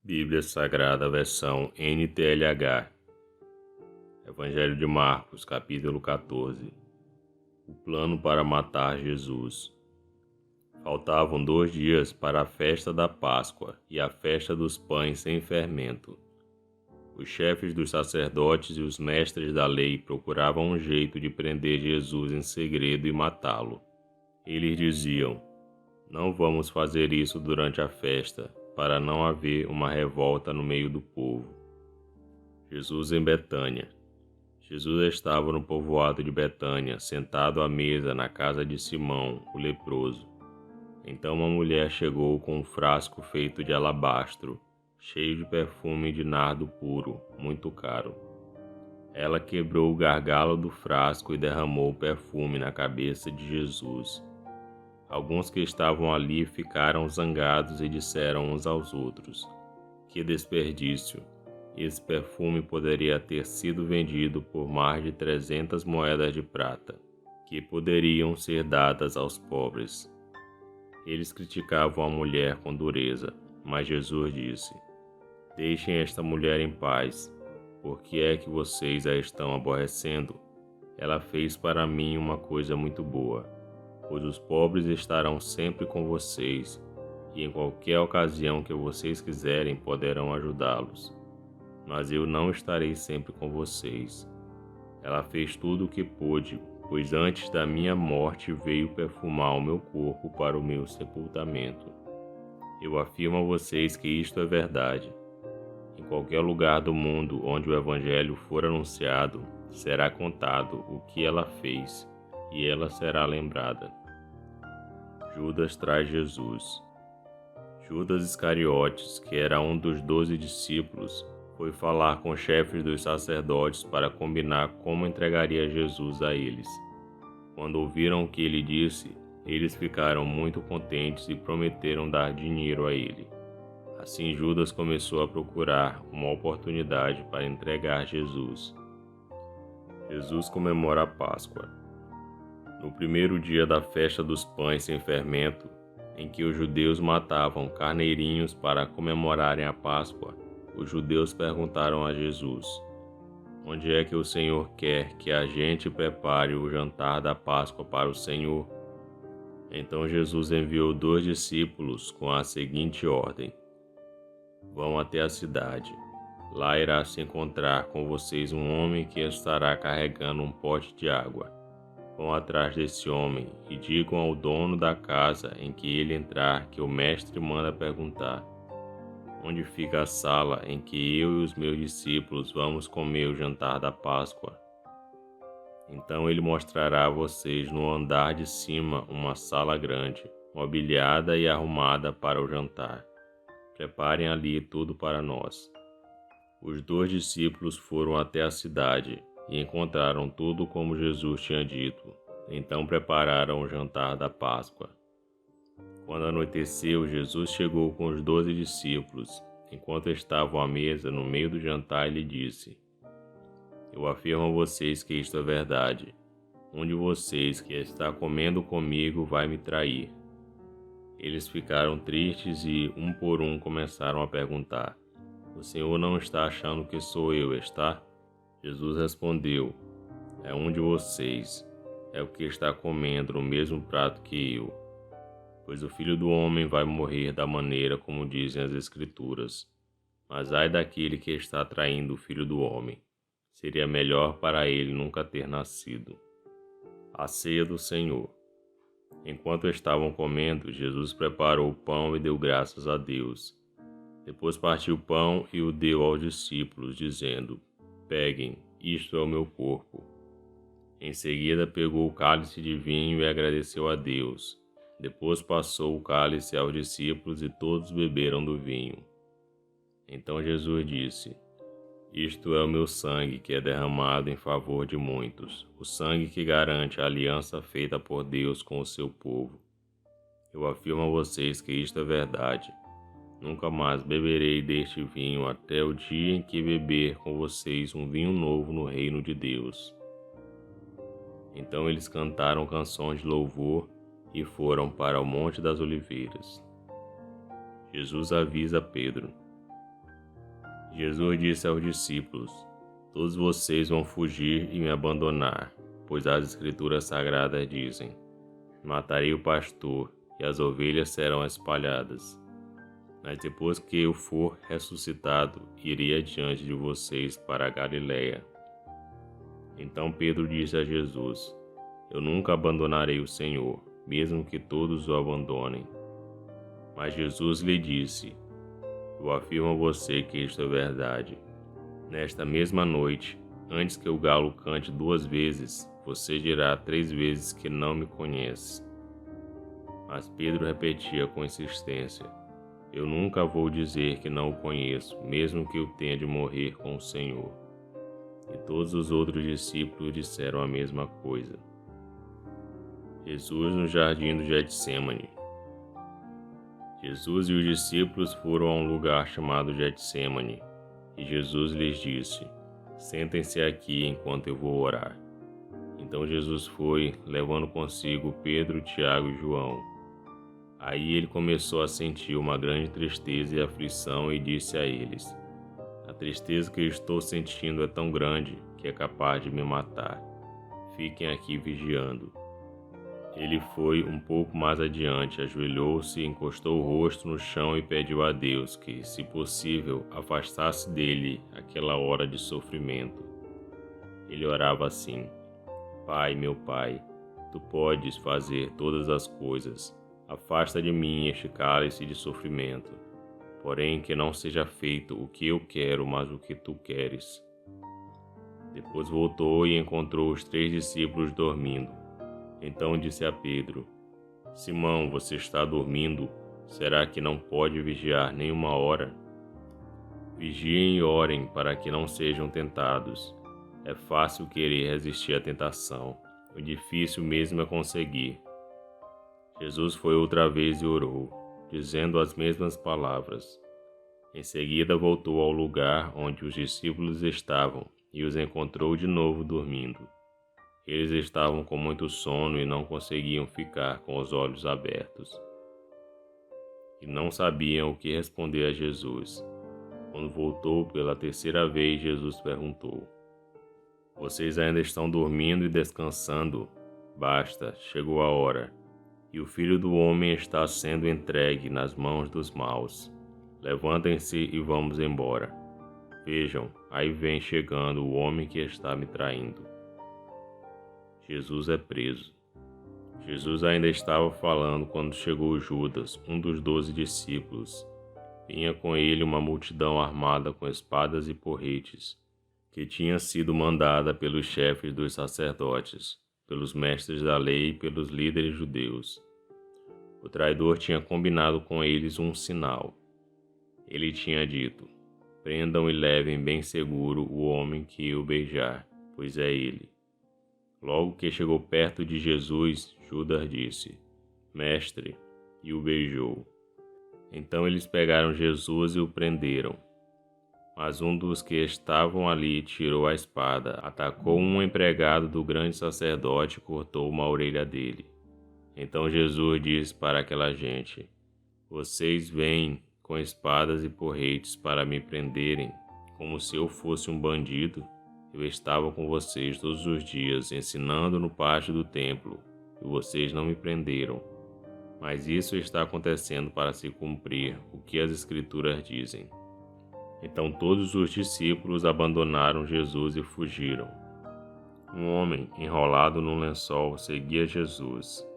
Bíblia Sagrada versão NTLH. Evangelho de Marcos, capítulo 14. O plano para matar Jesus. Faltavam 2 dias para a festa da Páscoa e a festa dos pães sem fermento. Os chefes dos sacerdotes e os mestres da lei procuravam um jeito de prender Jesus em segredo e matá-lo. Eles diziam: "Não vamos fazer isso durante a festa, para não haver uma revolta no meio do povo." Jesus em Betânia. Jesus estava no povoado de Betânia, sentado à mesa na casa de Simão, o leproso. Então uma mulher chegou com um frasco feito de alabastro, cheio de perfume de nardo puro, muito caro. Ela quebrou o gargalo do frasco e derramou o perfume na cabeça de Jesus. Alguns que estavam ali ficaram zangados e disseram uns aos outros: "Que desperdício! Esse perfume poderia ter sido vendido por mais de 300 moedas de prata, que poderiam ser dadas aos pobres." Eles criticavam a mulher com dureza, mas Jesus disse: "Deixem esta mulher em paz. Por que é que vocês a estão aborrecendo? Ela fez para mim uma coisa muito boa. Pois os pobres estarão sempre com vocês, e em qualquer ocasião que vocês quiserem poderão ajudá-los. Mas eu não estarei sempre com vocês. Ela fez tudo o que pôde, pois antes da minha morte veio perfumar o meu corpo para o meu sepultamento. Eu afirmo a vocês que isto é verdade. Em qualquer lugar do mundo onde o Evangelho for anunciado, será contado o que ela fez, e ela será lembrada." Judas traz Jesus. Judas Iscariotes, que era um dos 12 discípulos, foi falar com os chefes dos sacerdotes para combinar como entregaria Jesus a eles. Quando ouviram o que ele disse, eles ficaram muito contentes e prometeram dar dinheiro a ele. Assim Judas começou a procurar uma oportunidade para entregar Jesus. Jesus comemora a Páscoa. No primeiro dia da festa dos pães sem fermento, em que os judeus matavam carneirinhos para comemorarem a Páscoa, os judeus perguntaram a Jesus: "Onde é que o Senhor quer que a gente prepare o jantar da Páscoa para o Senhor?" Então Jesus enviou 2 discípulos com a seguinte ordem: "Vão até a cidade. Lá irá se encontrar com vocês um homem que estará carregando um pote de água. Vão atrás desse homem e digam ao dono da casa em que ele entrar que o mestre manda perguntar: onde fica a sala em que eu e os meus discípulos vamos comer o jantar da Páscoa? Então ele mostrará a vocês no andar de cima uma sala grande, mobiliada e arrumada para o jantar. Preparem ali tudo para nós." Os 2 discípulos foram até a cidade e encontraram tudo como Jesus tinha dito. Então prepararam o jantar da Páscoa. Quando anoiteceu, Jesus chegou com os 12 discípulos. Enquanto estavam à mesa, no meio do jantar, ele disse: "Eu afirmo a vocês que isto é verdade. Um de vocês que está comendo comigo vai me trair." Eles ficaram tristes e, um por um, começaram a perguntar: "O Senhor não está achando que sou eu, está?" Jesus respondeu: "É um de vocês. É o que está comendo no mesmo prato que eu. Pois o Filho do Homem vai morrer da maneira como dizem as Escrituras. Mas ai daquele que está traindo o Filho do Homem. Seria melhor para ele nunca ter nascido." A ceia do Senhor. Enquanto estavam comendo, Jesus preparou o pão e deu graças a Deus. Depois partiu o pão e o deu aos discípulos, dizendo: "Peguem, isto é o meu corpo." Em seguida pegou o cálice de vinho e agradeceu a Deus. Depois passou o cálice aos discípulos e todos beberam do vinho. Então Jesus disse: "Isto é o meu sangue que é derramado em favor de muitos, o sangue que garante a aliança feita por Deus com o seu povo. Eu afirmo a vocês que isto é verdade. Nunca mais beberei deste vinho até o dia em que beber com vocês um vinho novo no reino de Deus." Então eles cantaram canções de louvor e foram para o Monte das Oliveiras. Jesus avisa Pedro. Jesus disse aos discípulos: Todos vocês vão fugir e me abandonar, pois as Escrituras Sagradas dizem: Matarei o pastor e as ovelhas serão espalhadas. Mas depois que eu for ressuscitado, irei adiante de vocês para a Galiléia. Então Pedro disse a Jesus: Eu nunca abandonarei o Senhor, mesmo que todos o abandonem. Mas Jesus lhe disse: Eu afirmo a você que isto é verdade. Nesta mesma noite, antes que o galo cante 2 vezes, você dirá 3 vezes que não me conhece. Mas Pedro repetia com insistência: Eu nunca vou dizer que não o conheço, mesmo que eu tenha de morrer com o Senhor. E todos os outros discípulos disseram a mesma coisa. Jesus no jardim do Getsêmani. Jesus e os discípulos foram a um lugar chamado Getsêmani, e Jesus lhes disse: Sentem-se aqui enquanto eu vou orar. Então Jesus foi, levando consigo Pedro, Tiago e João. Aí ele começou a sentir uma grande tristeza e aflição e disse a eles: A tristeza que eu estou sentindo é tão grande que é capaz de me matar. Fiquem aqui vigiando. Ele foi um pouco mais adiante, ajoelhou-se, encostou o rosto no chão e pediu a Deus que, se possível, afastasse dele aquela hora de sofrimento. Ele orava assim: Pai, meu Pai, Tu podes fazer todas as coisas. Afasta de mim este cálice de sofrimento. Porém, que não seja feito o que eu quero, mas o que Tu queres. Depois voltou e encontrou os 3 discípulos dormindo. Então disse a Pedro: Simão, você está dormindo? Será que não pode vigiar nem 1 hora? Vigiem e orem para que não sejam tentados. É fácil querer resistir à tentação. O difícil mesmo é conseguir. Jesus foi outra vez e orou, dizendo as mesmas palavras. Em seguida voltou ao lugar onde os discípulos estavam e os encontrou de novo dormindo. Eles estavam com muito sono e não conseguiam ficar com os olhos abertos. E não sabiam o que responder a Jesus. Quando voltou pela 3ª vez, Jesus perguntou: Vocês ainda estão dormindo e descansando? Basta, chegou a hora. E o Filho do Homem está sendo entregue nas mãos dos maus. Levantem-se e vamos embora. Vejam, aí vem chegando o homem que está me traindo. Jesus é preso. Jesus ainda estava falando quando chegou Judas, um dos 12 discípulos. Vinha com ele uma multidão armada com espadas e porretes, que tinha sido mandada pelos chefes dos sacerdotes, pelos mestres da lei e pelos líderes judeus. O traidor tinha combinado com eles um sinal. Ele tinha dito: Prendam e levem bem seguro o homem que eu beijar, pois é ele. Logo que chegou perto de Jesus, Judas disse: Mestre, e o beijou. Então eles pegaram Jesus e o prenderam. Mas um dos que estavam ali tirou a espada, atacou um empregado do grande sacerdote e cortou uma orelha dele. Então Jesus disse para aquela gente: Vocês vêm com espadas e porretes para me prenderem, como se eu fosse um bandido? Eu estava com vocês todos os dias, ensinando no pátio do templo, e vocês não me prenderam. Mas isso está acontecendo para se cumprir o que as Escrituras dizem. Então todos os discípulos abandonaram Jesus e fugiram. Um homem enrolado num lençol seguia Jesus.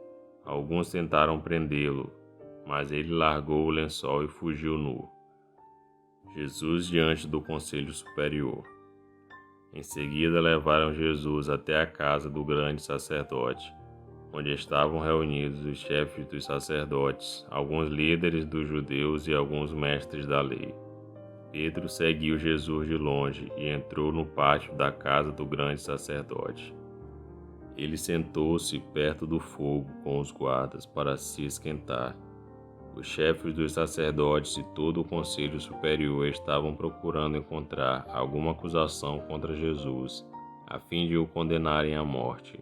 Alguns tentaram prendê-lo, mas ele largou o lençol e fugiu nu. Jesus diante do Conselho Superior. Em seguida levaram Jesus até a casa do grande sacerdote, onde estavam reunidos os chefes dos sacerdotes, alguns líderes dos judeus e alguns mestres da lei. Pedro seguiu Jesus de longe e entrou no pátio da casa do grande sacerdote. Ele sentou-se perto do fogo com os guardas para se esquentar. Os chefes dos sacerdotes e todo o conselho superior estavam procurando encontrar alguma acusação contra Jesus, a fim de o condenarem à morte.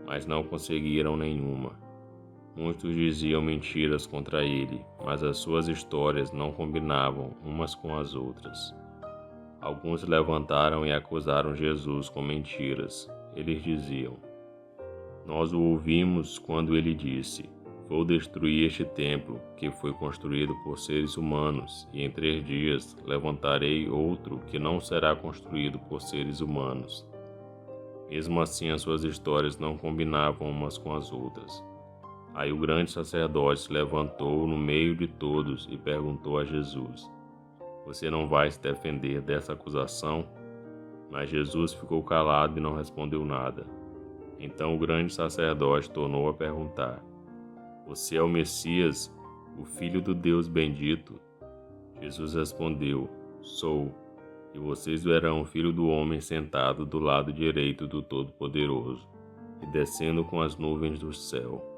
Mas não conseguiram nenhuma. Muitos diziam mentiras contra ele, mas as suas histórias não combinavam umas com as outras. Alguns levantaram e acusaram Jesus com mentiras. Eles diziam: Nós o ouvimos quando ele disse: Vou destruir este templo, que foi construído por seres humanos, e em 3 dias levantarei outro que não será construído por seres humanos. Mesmo assim, as suas histórias não combinavam umas com as outras. Aí o grande sacerdote se levantou no meio de todos e perguntou a Jesus: Você não vai se defender dessa acusação? Mas Jesus ficou calado e não respondeu nada. Então o grande sacerdote tornou a perguntar: Você é o Messias, o Filho do Deus bendito? Jesus respondeu: Sou, e vocês verão o Filho do Homem sentado do lado direito do Todo-Poderoso e descendo com as nuvens do céu.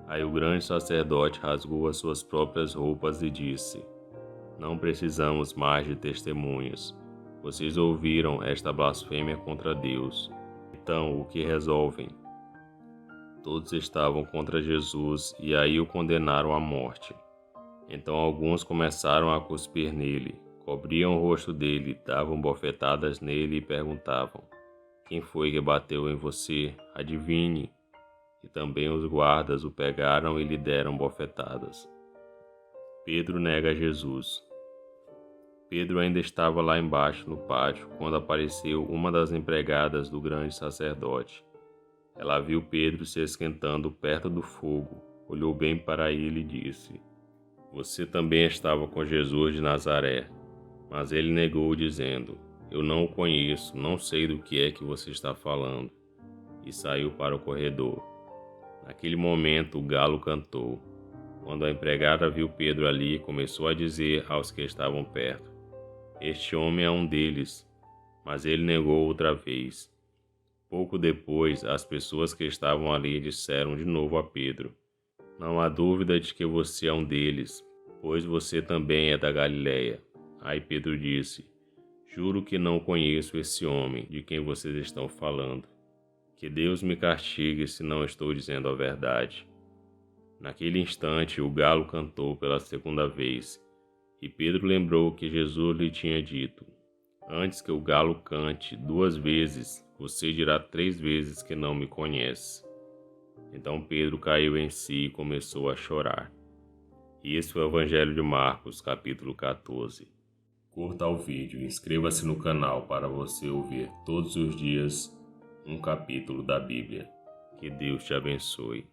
Aí o grande sacerdote rasgou as suas próprias roupas e disse: Não precisamos mais de testemunhas. Vocês ouviram esta blasfêmia contra Deus. Então, o que resolvem? Todos estavam contra Jesus e aí o condenaram à morte. Então alguns começaram a cuspir nele, cobriam o rosto dele, davam bofetadas nele e perguntavam: Quem foi que bateu em você? Adivinhe. E também os guardas o pegaram e lhe deram bofetadas. Pedro nega Jesus. Pedro ainda estava lá embaixo no pátio quando apareceu uma das empregadas do grande sacerdote. Ela viu Pedro se esquentando perto do fogo, olhou bem para ele e disse: Você também estava com Jesus de Nazaré. Mas ele negou, dizendo: Eu não o conheço, não sei do que é que você está falando. E saiu para o corredor. Naquele momento o galo cantou. Quando a empregada viu Pedro ali, começou a dizer aos que estavam perto: Este homem é um deles. Mas ele negou outra vez. Pouco depois, as pessoas que estavam ali disseram de novo a Pedro: Não há dúvida de que você é um deles, pois você também é da Galileia. Aí Pedro disse: Juro que não conheço esse homem de quem vocês estão falando. Que Deus me castigue se não estou dizendo a verdade. Naquele instante, o galo cantou pela segunda vez, e Pedro lembrou que Jesus lhe tinha dito: Antes que o galo cante 2 vezes, você dirá 3 vezes que não me conhece. Então Pedro caiu em si e começou a chorar. E esse foi o Evangelho de Marcos, capítulo 14. Curta o vídeo e inscreva-se no canal para você ouvir todos os dias um capítulo da Bíblia. Que Deus te abençoe.